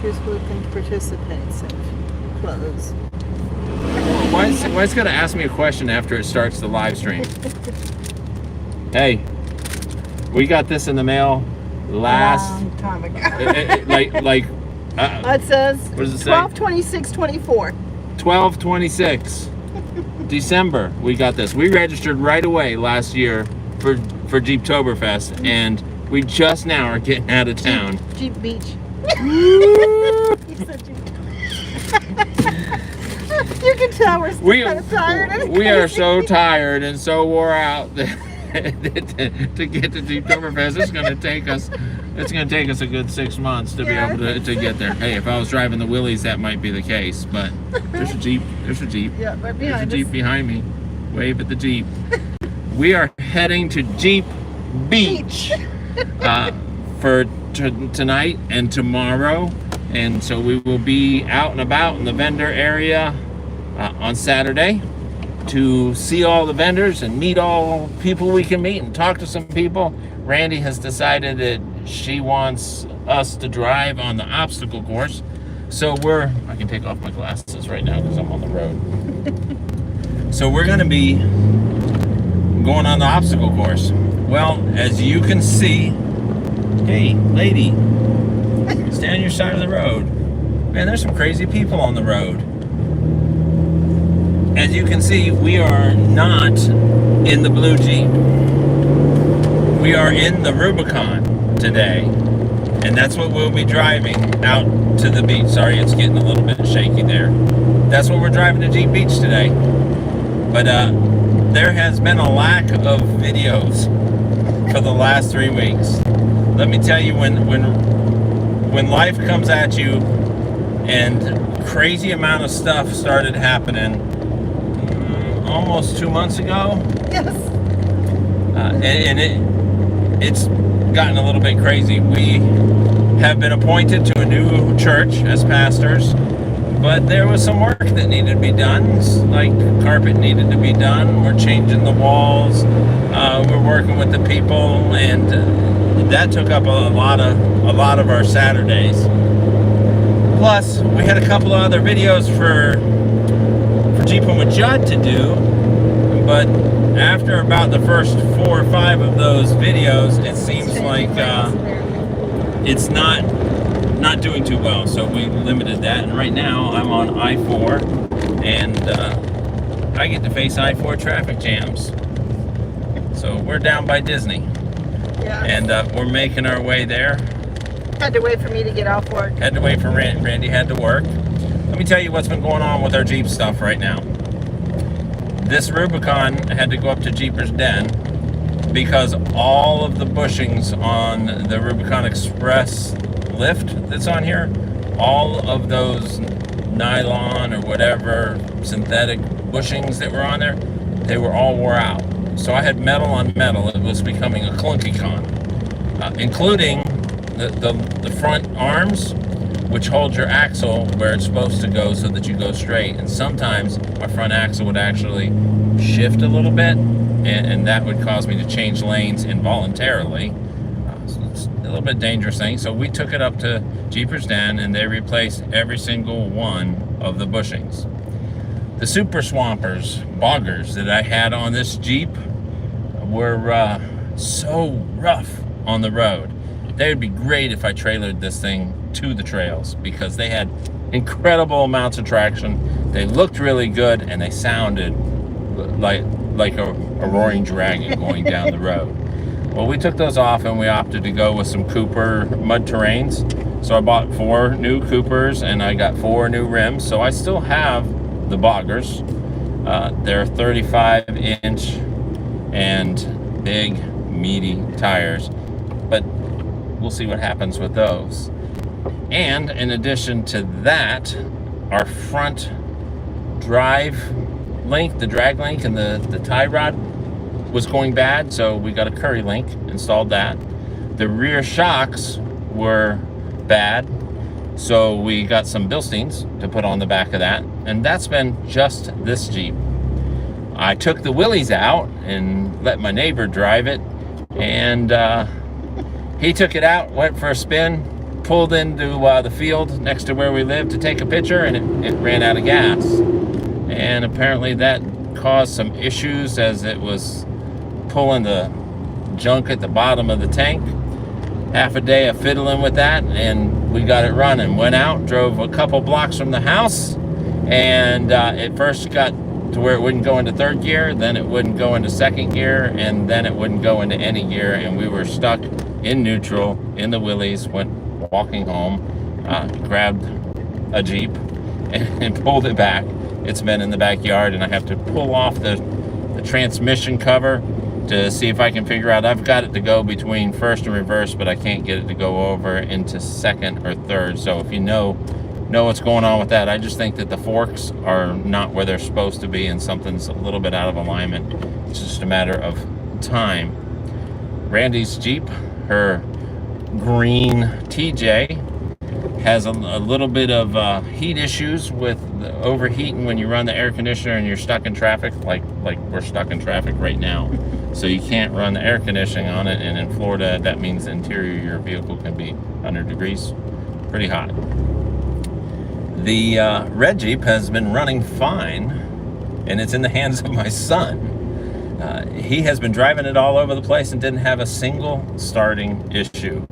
Facebook and participants have closed. Why is it gonna ask me a question after it starts the live stream? Hey, we got this in the mail last long time ago. it says what does it say? 12/26/24. 12/26 December. We got this. We registered right away last year for Jeeptoberfest, and we just now are getting out of town. Jeep Beach. He said Jeep. You can tell we're still kind of tired. And we are so tired and so wore out that to get to Jeeptoberfest, it's going to take us a good 6 months to be able to get there. Hey, if I was driving the Willys, that might be the case, but there's a Jeep. There's a Jeep. Yeah, right behind There's a Jeep us. behind me. Wave at the Jeep. We are heading to Jeep Beach for tonight and tomorrow, and so we will be out and about in the vendor area on Saturday to see all the vendors and meet all people we can meet and talk to some people. Randy has decided that she wants us to drive on the obstacle course, so I can take off my glasses right now because I'm on the road. So we're going to be going on the obstacle course. Well, as you can see, hey lady, stay on your side of the road. Man, there's some crazy people on the road. As you can see, we are not in the blue Jeep. We are in the Rubicon today, and that's what we'll be driving out to the beach. Sorry, it's getting a little bit shaky there. That's what we're driving to Jeep Beach today. But there has been a lack of videos for the last 3 weeks. Let me tell you, when life comes at you and crazy amount of stuff started happening almost 2 months ago. Yes. And it's gotten a little bit crazy. We have been appointed to a new church as pastors, but there was some work that needed to be done, like carpet needed to be done. We're changing the walls. We're working with the people, and that took up a lot of our Saturdays. Plus, we had a couple of other videos for Jeeping with Judd to do, but after about the first 4 or 5 of those videos, it seems like it's not doing too well, so we limited that. And right now I'm on I-4, and I get to face I-4 traffic jams. So we're down by Disney, and we're making our way there. Had to wait for me to get off work. Had to wait for Randy had to work. Let me tell you what's been going on with our Jeep stuff right now. This Rubicon had to go up to Jeepers Den because all of the bushings on the Rubicon Express lift that's on here, all of those nylon or whatever synthetic bushings that were on there, they were all wore out. So I had metal on metal. It was becoming a clunky-con, including the front arms, which holds your axle where it's supposed to go so that you go straight. And sometimes my front axle would actually shift a little bit, and that would cause me to change lanes involuntarily. So it's a little bit dangerous thing. So we took it up to Jeepers Den, and they replaced every single one of the bushings. The Super Swampers, boggers that I had on this Jeep were so rough on the road. They would be great if I trailered this thing to the trails because they had incredible amounts of traction. They looked really good, and they sounded like a roaring dragon going down the road. Well, we took those off, and we opted to go with some Cooper mud terrains. So I bought 4 new Coopers, and I got 4 new rims. So I still have the boggers. They're 35-inch and big, meaty tires, but we'll see what happens with those. And in addition to that, our front drive link, the drag link, and the tie rod was going bad, so we got a Curry link, installed that. The rear shocks were bad, so we got some Bilsteins to put on the back of that, and that's been just this Jeep. I took the Willys out and let my neighbor drive it, and he took it out, went for a spin, pulled into the field next to where we live to take a picture, and it ran out of gas. And apparently that caused some issues as it was pulling the junk at the bottom of the tank. Half a day of fiddling with that, and we got it running. Went out, drove a couple blocks from the house, and it first got to where it wouldn't go into third gear, then it wouldn't go into second gear, and then it wouldn't go into any gear, and we were stuck in neutral in the Willys. Went walking home, grabbed a Jeep and pulled it back. It's been in the backyard, and I have to pull off the transmission cover to see if I can figure out. I've got it to go between first and reverse, but I can't get it to go over into second or third. So if you know what's going on with that, I just think that the forks are not where they're supposed to be, and something's a little bit out of alignment. It's just a matter of time. Randy's Jeep, her green TJ, has a little bit of heat issues with the overheating when you run the air conditioner and you're stuck in traffic, like we're stuck in traffic right now. So you can't run the air conditioning on it, and in Florida that means the interior of your vehicle can be 100 degrees, pretty hot. The red Jeep has been running fine, and it's in the hands of my son. He has been driving it all over the place and didn't have a single starting issue.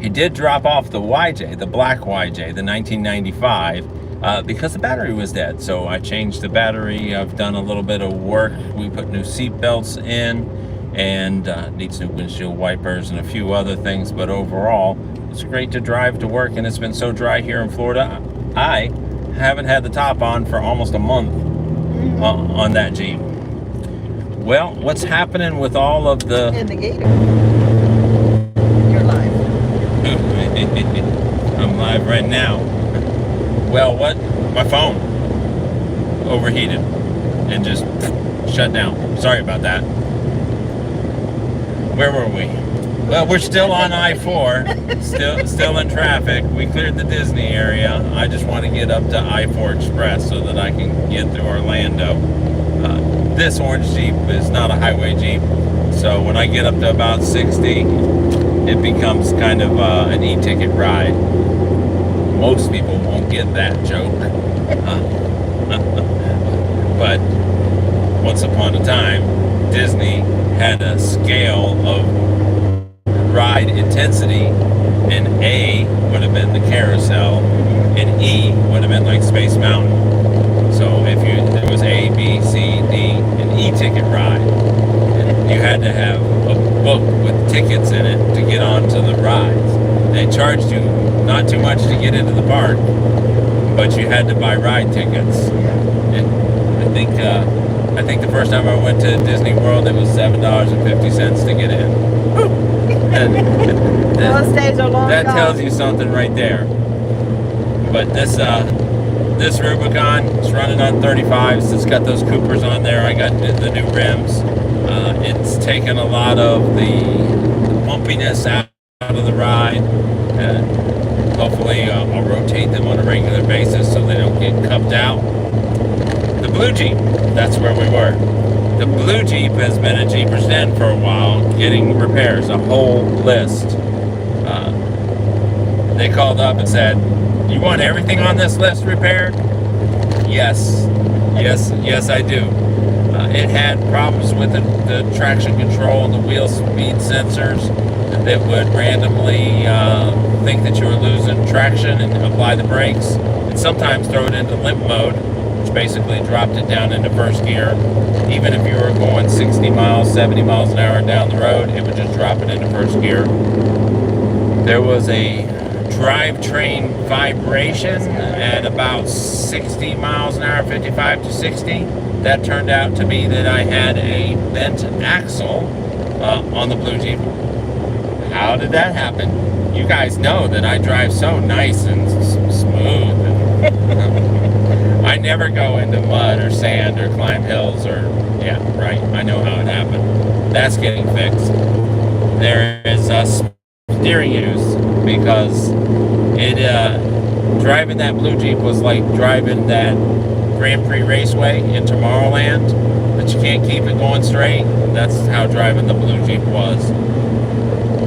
He did drop off the YJ, the black YJ, the 1995, because the battery was dead. So I changed the battery. I've done a little bit of work. We put new seat belts in, and needs new windshield wipers and a few other things. But overall, it's great to drive to work, and it's been so dry here in Florida. I haven't had the top on for almost a month on that Jeep. Well, what's happening with all of the... And the gator. You're live. I'm live right now. Well, what? My phone overheated and just shut down. Sorry about that. Where were we? Well, we're still on I-4, still in traffic. We cleared the Disney area. I just want to get up to I-4 Express so that I can get through Orlando. This orange Jeep is not a highway Jeep, so when I get up to about 60, it becomes kind of an e-ticket ride. Most people won't get that joke. But once upon a time, Disney had a scale of ride intensity, and A would have been the carousel, and E would have been like Space Mountain. So if there was A, B, C, D, an E-ticket ride, and you had to have a book with tickets in it to get onto the rides. They charged you not too much to get into the park, but you had to buy ride tickets. And I think the first time I went to Disney World, it was $7.50 to get in. And Those days are long that gone. tells you something right there. But this Rubicon is running on 35s. It's got those Coopers on there. I got the new rims. It's taken a lot of the bumpiness out of the ride. Hopefully I'll rotate them on a regular basis so they don't get cupped out. The blue Jeep, that's where we were. The blue Jeep has been at Jeepers Den for a while, getting repairs, a whole list. They called up and said, "You want everything on this list repaired?" Yes, I do. It had problems with the traction control and the wheel speed sensors that would randomly think that you were losing traction and apply the brakes, and sometimes throw it into limp mode, which basically dropped it down into first gear. Even if you were going 60 miles, 70 miles an hour down the road, it would just drop it into first gear. There was a drivetrain vibration at about 60 miles an hour, 55 to 60. That turned out to be that I had a bent axle on the blue Jeep. How did that happen? You guys know that I drive so nice and smooth. I never go into mud or sand or climb hills or, yeah, right. I know how it happened. That's getting fixed. There is steering use because driving that blue Jeep was like driving that Grand Prix Raceway in Tomorrowland, but you can't keep it going straight. That's how driving the blue Jeep was.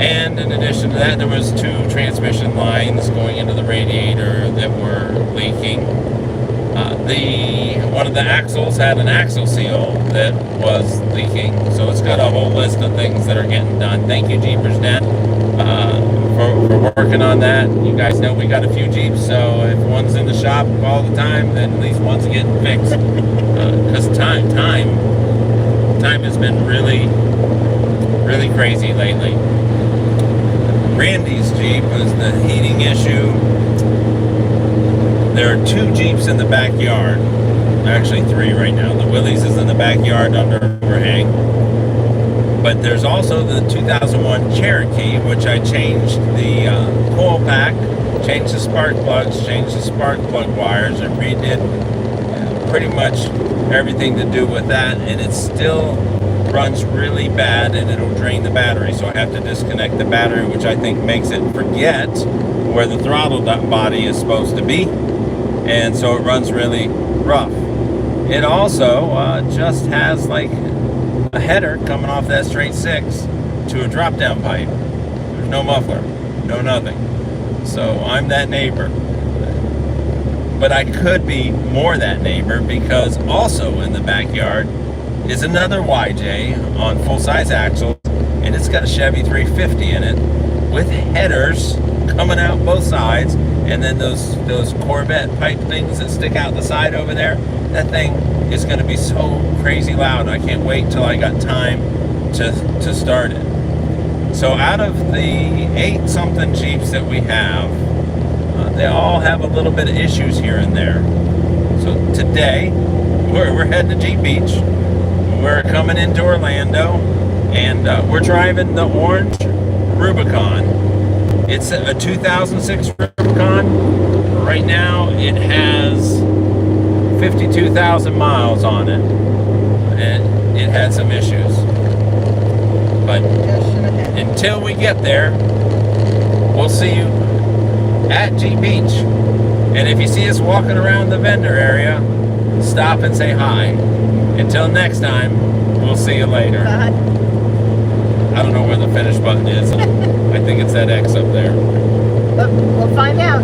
And in addition to that, there was 2 transmission lines going into the radiator that were leaking. One of the axles had an axle seal that was leaking, so it's got a whole list of things that are getting done. Thank you, Jeepers Den, for working on that. You guys know we got a few Jeeps, so if one's in the shop all the time, then at least one's getting fixed. Because time has been really, really crazy lately. Randy's Jeep was the heating issue. There are 2 Jeeps in the backyard. Actually 3 right now. The Willys is in the backyard under overhang. But there's also the 2001 Cherokee, which I changed the coil pack, changed the spark plugs, changed the spark plug wires, and redid pretty much everything to do with that. And it still runs really bad, and it'll drain the battery. So I have to disconnect the battery, which I think makes it forget where the throttle body is supposed to be. And so it runs really rough. It also just has like a header coming off that straight 6 to a drop down pipe. There's no muffler, no nothing. So I'm that neighbor. But I could be more that neighbor, because also in the backyard is another YJ on full-size axles, and it's got a Chevy 350 in it with headers coming out both sides, and then those Corvette pipe things that stick out the side over there. That thing is going to be so crazy loud. I can't wait till I got time to start it. So out of the 8-something Jeeps that we have, they all have a little bit of issues here and there. So today, we're heading to Jeep Beach. We're coming into Orlando, and we're driving the orange Rubicon. It's a 2006 Rubicon. Right now, it has 52,000 miles on it, and it had some issues. But until we get there, we'll see you at Jeep Beach. And if you see us walking around the vendor area, stop and say hi. Until next time, we'll see you later. Bye. I don't know where the finish button is. I think it's that X up there. We'll find out.